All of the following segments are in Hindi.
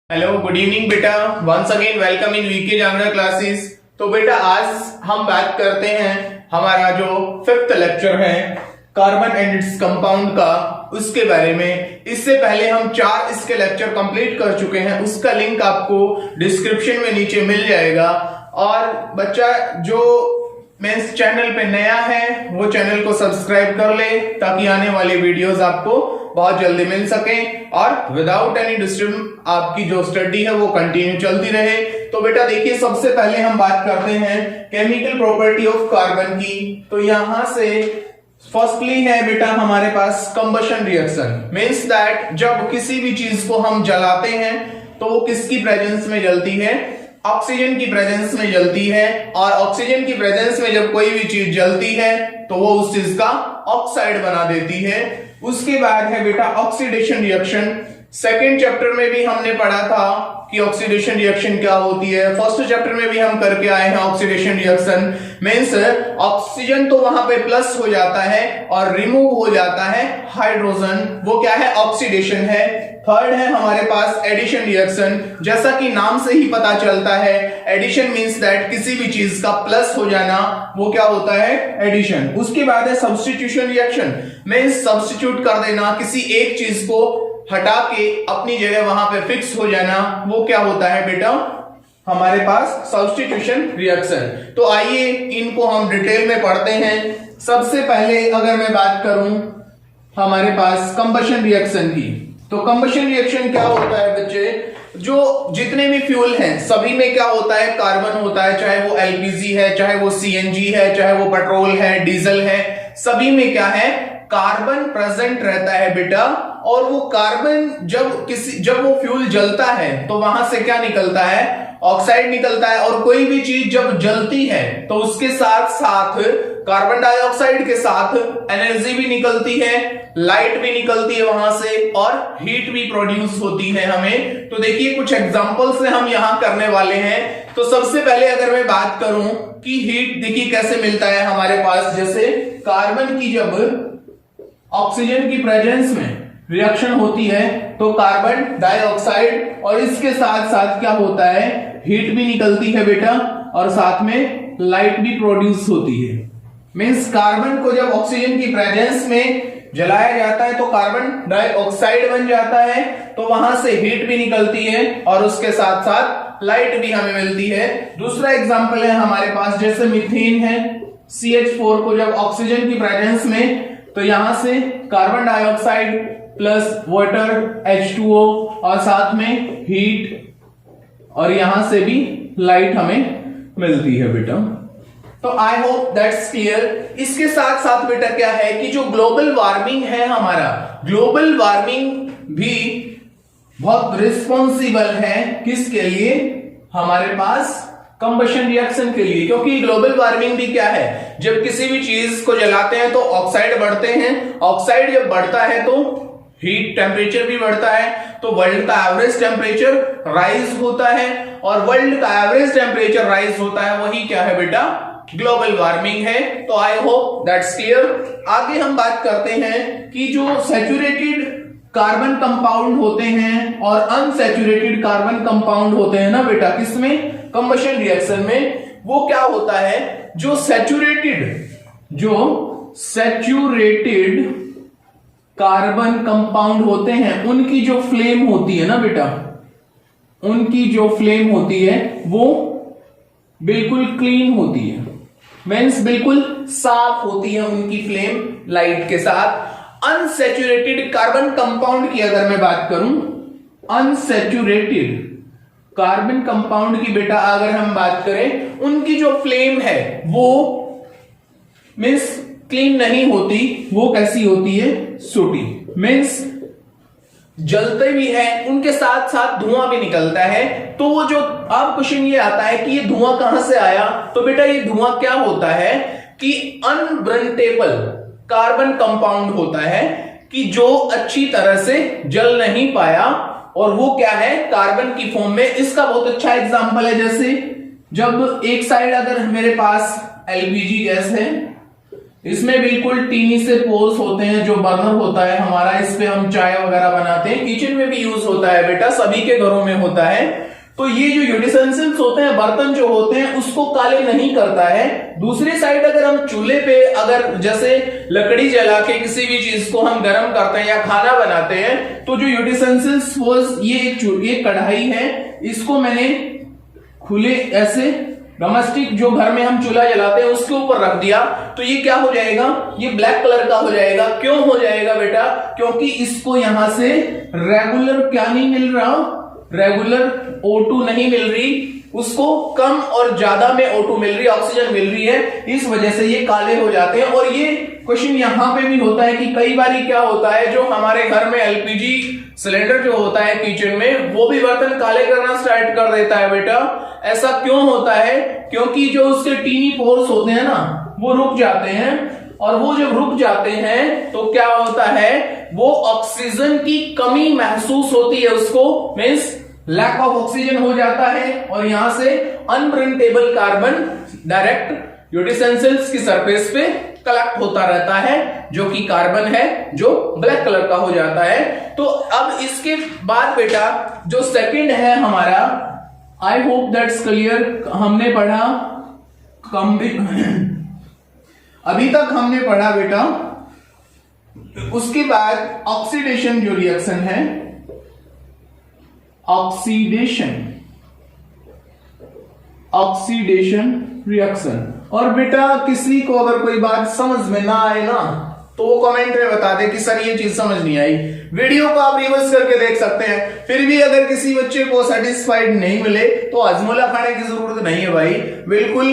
हेलो गुड इवनिंग बेटा, once again welcome in VK जानवर क्लासेस। तो बेटा आज हम बात करते हैं हमारा जो फिफ्थ लेक्चर है कार्बन एंड इट्स कंपाउंड का, उसके बारे में। इससे पहले हम 4 इसके लेक्चर कंप्लीट कर चुके हैं, उसका लिंक आपको डिस्क्रिप्शन में नीचे मिल जाएगा। और बच्चा जो मेंस चैनल पे नया है वो चैनल को सब्सक्राइब कर ले ताकि आने वाले वीडियोस आपको बहुत जल्दी मिल सके और विदाउट एनी डिस्टर्ब आपकी जो स्टडी है वो कंटिन्यू चलती रहे। तो बेटा देखिए, सबसे पहले हम बात करते हैं केमिकल प्रॉपर्टी ऑफ कार्बन की। तो यहां से फर्स्टली है बेटा हमारे पास कंबशन रिएक्शन, मींस दैट जब किसी भी चीज को हम जलाते हैं तो वो किसकी प्रेजेंस में जलती है? ऑक्सीजन की प्रेजेंस में जलती है। और ऑक्सीजन की प्रेजेंस में जब कोई भी चीज जलती है तो वो उस चीज का ऑक्साइड बना देती है। उसके बाद है बेटा ऑक्सीडेशन रिएक्शन। सेकेंड चैप्टर में भी हमने पढ़ा था कि ऑक्सीडेशन रिएक्शन क्या होती है। फर्स्ट चैप्टर में भी हम करके आए हैं ऑक्सीडेशन रिएक्शन। मींस ऑक्सीजन तो वहां पे प्लस हो जाता है और रिमूव हो जाता है हाइड्रोजन, वो क्या है? ऑक्सीडेशन है। थर्ड है हमारे पास एडिशन रिएक्शन। जैसा कि नाम से ही पता चलता है, एडिशन मींस दैट किसी भी चीज का प्लस हो जाना, वो क्या होता है? एडिशन। उसके बाद है सब्स्टिट्यूशन रिएक्शन, मींस सब्स्टिट्यूट कर देना, किसी एक चीज को हटा के अपनी जगह वहां पे फिक्स हो जाना, वो क्या होता है बेटा? हमारे पास सब्स्टिट्यूशन रिएक्शन। तो आइए इनको हम डिटेल में पढ़ते हैं। सबसे पहले अगर मैं बात करूं हमारे पास कंबशन रिएक्शन की, तो कंबशन रिएक्शन क्या होता है बच्चे? जो जितने भी फ्यूल हैं सभी में क्या होता है? कार्बन होता है, चाहे वो एलपीजी है, चाहे वो सीएनजी है, चाहे वो पेट्रोल है, डीजल है, सभी में क्या है? कार्बन प्रेजेंट रहता है बेटा। और वो कार्बन जब वो फ्यूल जलता है तो वहां से क्या निकलता है? ऑक्साइड निकलता है। और कोई भी चीज जब जलती है तो उसके साथ साथ कार्बन डाइऑक्साइड के साथ एनर्जी भी निकलती है, लाइट भी निकलती है वहां से, और हीट भी प्रोड्यूस होती है हमें। तो देखिए कुछ एग्जांपल से हम यहां करने वाले हैं। तो सबसे पहले अगर मैं बात करूं कि हीट देखिए कैसे मिलता है हमारे पास, जैसे कार्बन की जब ऑक्सीजन की प्रेजेंस में रिएक्शन होती है तो कार्बन डाइऑक्साइड और इसके साथ साथ क्या होता है? हीट भी निकलती है बेटा, और साथ में लाइट भी प्रोड्यूस होती है। मींस कार्बन को जब ऑक्सीजन की प्रेजेंस में जलाया जाता है तो कार्बन डाइऑक्साइड बन जाता है, तो वहां से हीट भी निकलती है और उसके साथ साथ लाइट भी हमें मिलती है। दूसरा एग्जांपल है हमारे पास, जैसे मीथेन है, CH4 को जब ऑक्सीजन की प्रेजेंस में, तो यहां से carbon dioxide plus water H2O और साथ में हीट, और यहां से भी लाइट हमें मिलती है बेटा। तो आई होप दैट्स क्लियर। इसके साथ साथ बेटा क्या है कि जो ग्लोबल वार्मिंग है हमारा, ग्लोबल वार्मिंग भी बहुत रिस्पॉन्सिबल है किसके लिए? हमारे पास कंबशन रिएक्शन के लिए। क्योंकि ग्लोबल वार्मिंग भी क्या है? जब किसी भी चीज को जलाते हैं तो ऑक्साइड बढ़ते हैं, ऑक्साइड जब बढ़ता है तो हीट टेम्परेचर भी बढ़ता है, तो वर्ल्ड का एवरेज टेम्परेचर राइज होता है, और वर्ल्ड का एवरेज टेम्परेचर राइज होता है, वही क्या है बेटा? ग्लोबल वार्मिंग है। तो आई होप दैट्स क्लियर। आगे हम बात करते हैं कि जो सैचुरेटेड कार्बन कंपाउंड होते हैं और अनसैचुरेटेड कार्बन कंपाउंड होते हैं ना बेटा, किसमें? कंबशन रिएक्शन में। वो क्या होता है? जो सैचुरेटेड कार्बन कंपाउंड होते हैं उनकी जो फ्लेम होती है ना बेटा, उनकी जो फ्लेम होती है वो बिल्कुल क्लीन होती है, मींस बिल्कुल साफ होती है उनकी फ्लेम लाइट के साथ। अनसैचुरेटेड कार्बन कंपाउंड की अगर मैं बात करूं, अनसैचुरेटेड कार्बन कंपाउंड की बेटा अगर हम बात करें, उनकी जो फ्लेम है वो मींस क्लीन नहीं होती, वो कैसी होती है? सूटी। मींस जलते भी है, उनके साथ साथ धुआं भी निकलता है। तो वो जो अब क्वेश्चन ये आता है कि ये धुआं कहां से आया? तो बेटा ये धुआं क्या होता है कि अनब्रंटेबल कार्बन कंपाउंड होता है, कि जो अच्छी तरह से जल नहीं पाया, और वो क्या है? कार्बन की फॉर्म में। इसका बहुत अच्छा एग्जांपल है, जैसे जब एक साइड अगर मेरे पास एलपीजी गैस है, इसमें बिल्कुल टीनी से पोर्स होते हैं, जो बर्नर होता है हमारा, इस पे हम चाय वगैरह बनाते हैं, किचन में भी यूज होता है बेटा, सभी के घरों में होता है। तो ये जो यूटेंसिल्स होते हैं, बर्तन जो होते हैं, उसको काले नहीं करता है। दूसरी साइड अगर हम चूल्हे पे अगर जैसे लकड़ी जला के किसी भी चीज को हम गर्म करते हैं या खाना बनाते हैं, तो जो यूटेंसिल्स ये एक कढ़ाई है, इसको मैंने खुले ऐसे डोमेस्टिक जो घर में हम चूल्हा जलाते हैं उसके ऊपर रख दिया, तो ये क्या हो जाएगा, ये ब्लैक कलर का हो जाएगा। क्यों हो जाएगा बेटा? क्योंकि इसको यहां से रेगुलर क्या नहीं मिल रहा, रेगुलर O2 नहीं मिल रही, उसको कम और ज्यादा में O2 मिल रही, ऑक्सीजन मिल रही है, इस वजह से ये काले हो जाते हैं। और ये क्वेश्चन यहां पे भी होता है कि कई बार क्या होता है, जो हमारे घर में एलपीजी सिलेंडर जो होता है किचन में, वो भी बर्तन काले करना स्टार्ट कर देता है बेटा। ऐसा क्यों होता है? क्योंकि जो उसके टीनी पोर्स होते हैं ना, वो रुक जाते हैं, और वो जब रुक जाते हैं तो क्या होता है, वो ऑक्सीजन की कमी महसूस होती है उसको, मींस लैक ऑफ ऑक्सीजन हो जाता है, और यहां से अनब्रेनेबल कार्बन डायरेक्ट यूटेंसिल्स की सरफेस पे कलेक्ट होता रहता है, जो कि कार्बन है, जो ब्लैक कलर का हो जाता है। तो अब इसके बाद बेटा जो सेकंड है हमारा, आई होप दैट्स क्लियर, हमने पढ़ा अभी तक हमने पढ़ा बेटा। उसके बाद ऑक्सीडेशन जो रिएक्शन है, ऑक्सीडेशन रिएक्शन। और बेटा किसी को अगर कोई बात समझ में ना आए ना, तो वो कमेंट में बता दे कि सर ये चीज समझ नहीं आई। वीडियो को आप रिवर्स करके देख सकते हैं। फिर भी अगर किसी बच्चे को सेटिस्फाइड नहीं मिले तो हजमोला खाने की जरूरत नहीं है भाई, बिल्कुल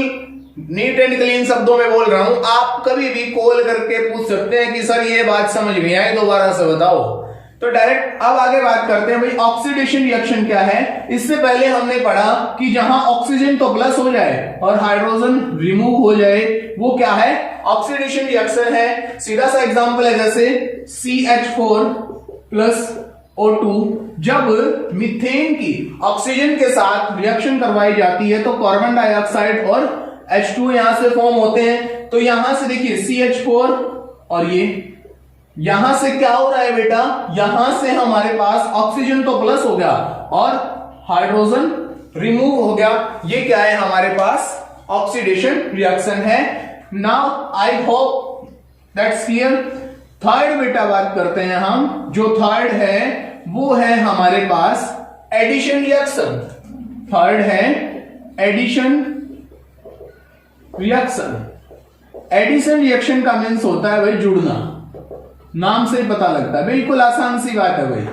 नीट एंड क्लीन शब्दों में बोल रहा हूं। आप कभी भी कॉल करके पूछ सकते हैं कि सर ये बात समझ नहीं आई, दोबारा से बताओ। तो डायरेक्ट अब आगे बात करते हैं भाई, ऑक्सीडेशन रिएक्शन क्या है। इससे पहले हमने पढ़ा कि जहां ऑक्सीजन तो प्लस हो जाए और हाइड्रोजन रिमूव हो जाए, वो क्या है, ऑक्सीडेशन रिएक्शन है। सीधा सा एग्जांपल है, जैसे CH4 प्लस O2, जब मीथेन की ऑक्सीजन के साथ रिएक्शन करवाई जाती है तो कार्बन डाइऑक्साइड और H2 यहां से फॉर्म होते हैं। तो यहां से देखिए CH4, और ये यहां से क्या हो रहा है बेटा, यहां से हमारे पास ऑक्सीजन तो प्लस हो गया और हाइड्रोजन रिमूव हो गया। ये क्या है हमारे पास, ऑक्सीडेशन रिएक्शन है। Now I hope that's clear. Third बेटा बात करते हैं हम, जो थर्ड है वो है हमारे पास एडिशन रिएक्शन। थर्ड है एडिशन रिएक्शन। एडिशन रिएक्शन का मीन्स होता है भाई जुड़ना, नाम से पता लगता है, बिल्कुल आसान सी बात है भाई।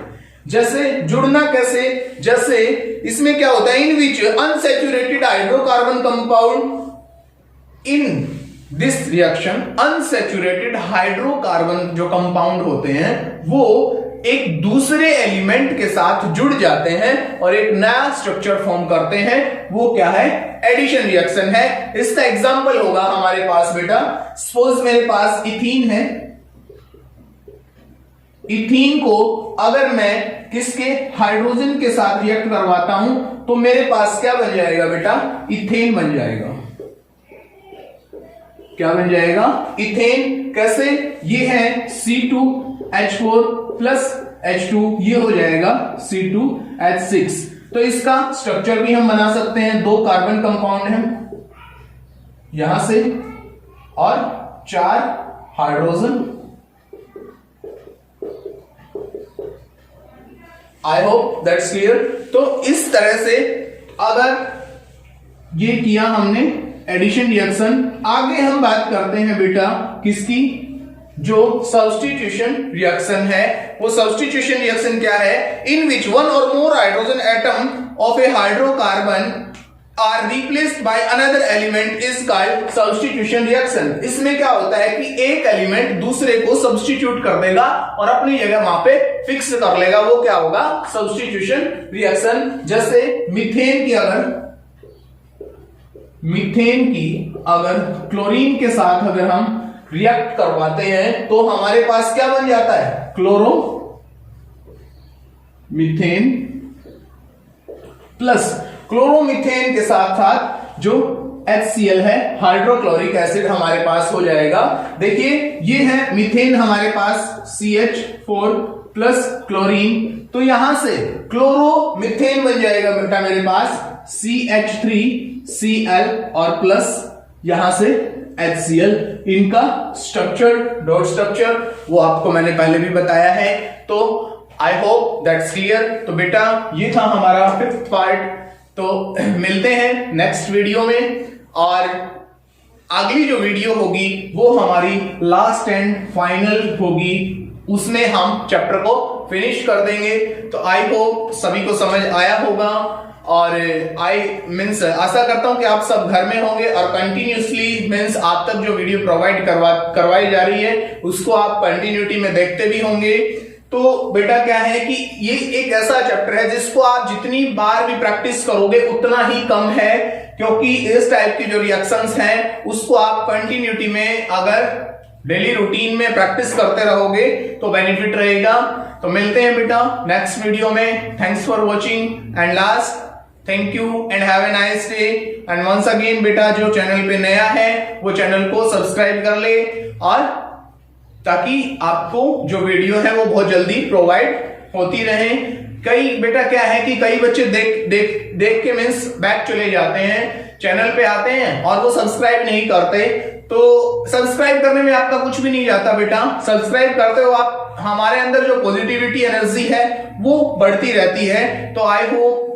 जैसे जुड़ना कैसे, जैसे इसमें क्या होता है, in which unsaturated hydrocarbon compound in this reaction, unsaturated hydrocarbon जो कंपाउंड होते हैं वो एक दूसरे एलिमेंट के साथ जुड़ जाते हैं और एक नया स्ट्रक्चर फॉर्म करते हैं, वो क्या है, एडिशन रिएक्शन है। इसका एग्जांपल होगा हमारे पास बेटा, सपोज मेरे पास इथीन है, इथीन को अगर मैं किसके, हाइड्रोजन के साथ रिएक्ट करवाता हूं तो मेरे पास क्या बन जाएगा बेटा, इथेन बन जाएगा। क्या बन जाएगा, इथेन। कैसे, ये है C2H4 प्लस H2, ये हो जाएगा C2H6। तो इसका स्ट्रक्चर भी हम बना सकते हैं, 2 कार्बन कंपाउंड हैं यहां से और 4 hydrogen. I hope that's clear. तो इस तरह से अगर ये किया हमने एडिशन रिएक्शन, आगे हम बात करते हैं बेटा किसकी, जो सब्स्टिट्यूशन रिएक्शन है। वो सब्स्टिट्यूशन रिएक्शन क्या है, in which one or more hydrogen atom of a hydrocarbon are replaced by another element is called substitution reaction. इसमें क्या होता है कि एक एलिमेंट दूसरे को सब्स्टिट्यूट कर देगा और अपनी जगह वहां पे फिक्स कर लेगा, वो क्या होगा, सब्स्टिट्यूशन रिएक्शन। जैसे मीथेन की अगर क्लोरीन के साथ अगर हम रिएक्ट करवाते हैं तो हमारे पास क्या बन जाता है, क्लोरो मीथेन प्लस क्लोरोमीथेन के साथ साथ जो HCl है, हाइड्रोक्लोरिक एसिड हमारे पास हो जाएगा। देखिए ये है मीथेन हमारे पास CH4 प्लस क्लोरीन, तो यहां से क्लोरोमीथेन बन जाएगा बेटा मेरे पास CH3Cl और प्लस यहां से HCl। इनका स्ट्रक्चर, डॉट स्ट्रक्चर वो आपको मैंने पहले भी बताया है, तो आई होप दैट्स क्लियर। तो बेटा ये था हमारा 5th पार्ट, तो मिलते हैं नेक्स्ट वीडियो में, और अगली जो वीडियो होगी वो हमारी लास्ट एंड फाइनल होगी, उसमें हम चैप्टर को फिनिश कर देंगे। तो आई होप सभी को समझ आया होगा, और आशा करता हूं कि आप सब घर में होंगे और कंटिन्यूसली मीन्स आप तक जो वीडियो प्रोवाइड करवाई जा रही है उसको आप कंटिन्यूटी में देखते भी होंगे। तो बेटा क्या है कि ये एक ऐसा चैप्टर है जिसको आप जितनी बार भी प्रैक्टिस करोगे उतना ही कम है, क्योंकि इस टाइप की जो रिएक्शंस हैं उसको आप कंटिन्यूटी में अगर डेली रूटीन में प्रैक्टिस करते रहोगे तो बेनिफिट रहेगा। तो मिलते हैं बेटा नेक्स्ट वीडियो में। Thanks for watching and last thank you and have a nice day. And once again बेटा जो चैनल पे नया है वो चैनल को सब्सक्राइब कर ले, और ताकि आपको जो वीडियो है वो बहुत जल्दी प्रोवाइड होती रहे। कई बेटा क्या है कि कई बच्चे देख के मीन्स बैक चले जाते हैं, चैनल पे आते हैं और वो सब्सक्राइब नहीं करते। तो सब्सक्राइब करने में आपका कुछ भी नहीं जाता बेटा, सब्सक्राइब करते हो आप, हमारे अंदर जो पॉजिटिविटी एनर्जी है वो बढ़ती रहती है। तो आई होप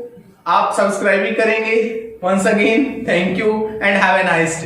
आप सब्सक्राइब भी करेंगे। Once again thank you and have a nice day.